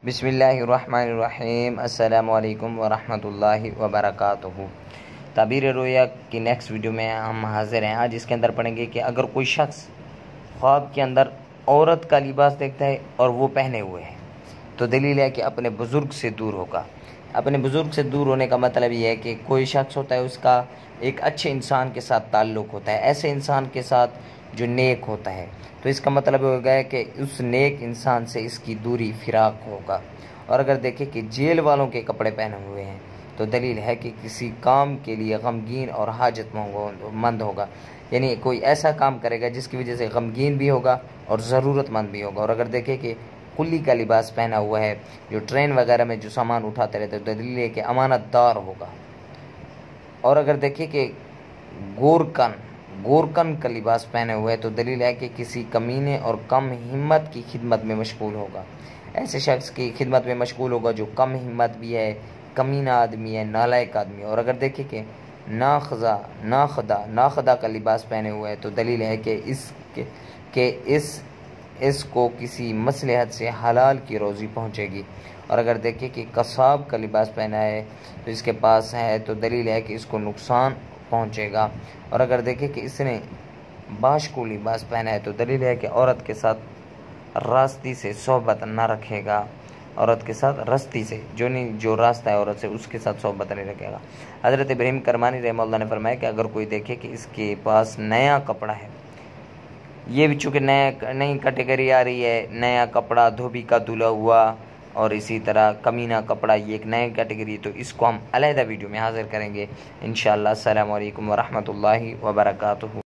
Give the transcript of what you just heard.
بسم اللہ الرحمن الرحیم۔ السلام علیکم ورحمۃ اللہ وبرکاتہ۔ تعبیر رویا کی نیکسٹ ویڈیو میں ہم حاضر ہیں۔ آج اس کے اندر پڑھیں گے کہ اگر کوئی شخص خواب کے اندر عورت کا لباس دیکھتا ہے اور وہ پہنے ہوئے ہے تو دلیل ہے کہ اپنے بزرگ سے دور ہوگا۔ اپنے بزرگ سے دور ہونے کا مطلب یہ ہے کہ کوئی شخص ہوتا ہے اس کا ایک اچھے انسان کے ساتھ تعلق ہوتا ہے، ایسے انسان کے ساتھ جو نیک ہوتا ہے، تو اس کا مطلب ہوگا کہ اس نیک انسان سے اس کی دوری فراق ہوگا۔ اور اگر دیکھیں کہ جیل والوں کے کپڑے پہنے ہوئے ہیں تو دلیل ہے کہ کسی کام کے لیے غمگین اور حاجت مند ہوگا، یعنی کوئی ایسا کام کرے گا جس کی وجہ سے غمگین بھی ہوگا اور ضرورت مند بھی ہوگا۔ اور اگر دیکھیں کہ کلی کا لباس پہنا ہوا ہے جو ٹرین وغیرہ میں جو سامان اٹھاتے رہتے تو دلیل ہے کہ امانت دار ہوگا۔ اور اگر دیکھیں کہ گورکن کا لباس پہنے ہوئے ہے تو دلیل ہے کہ کسی کمینے اور کم ہمت کی خدمت میں مشغول ہوگا۔ ایسے شخص کی خدمت میں مشغول ہوگا جو کم ہمت بھی ہے، کمینہ آدمی ہے، نالائق آدمی ہے۔ اور اگر دیکھیں کہ ناخدا کا لباس پہنے ہوئے ہے تو دلیل ہے کہ اس کو کسی مصلحت سے حلال کی روزی پہنچے گی۔ اور اگر دیکھیں کہ قصاب کا لباس پہنا ہے تو اس کے پاس ہے تو دلیل ہے کہ اس کو نقصان پہنچے گا۔ اور اگر دیکھیں کہ اس نے باشکو لباس پہنا ہے تو دلیل ہے کہ عورت کے ساتھ راستی سے صحبت نہ رکھے گا، عورت کے ساتھ راستی سے جو راستہ ہے عورت سے اس کے ساتھ صحبت نہیں رکھے گا۔ حضرت ابراہیم کرمانی رحمہ اللہ نے فرمایا کہ اگر کوئی دیکھے کہ اس کے پاس نیا کپڑا ہے، یہ بھی چونکہ نئی کیٹیگری آ رہی ہے، نیا کپڑا دھوبی کا دھلا ہوا اور اسی طرح کمینہ کپڑا، یہ ایک نئی کیٹیگری، تو اس کو ہم علیحدہ ویڈیو میں حاضر کریں گے انشاءاللہ۔ السلام علیکم ورحمۃ اللہ وبرکاتہ۔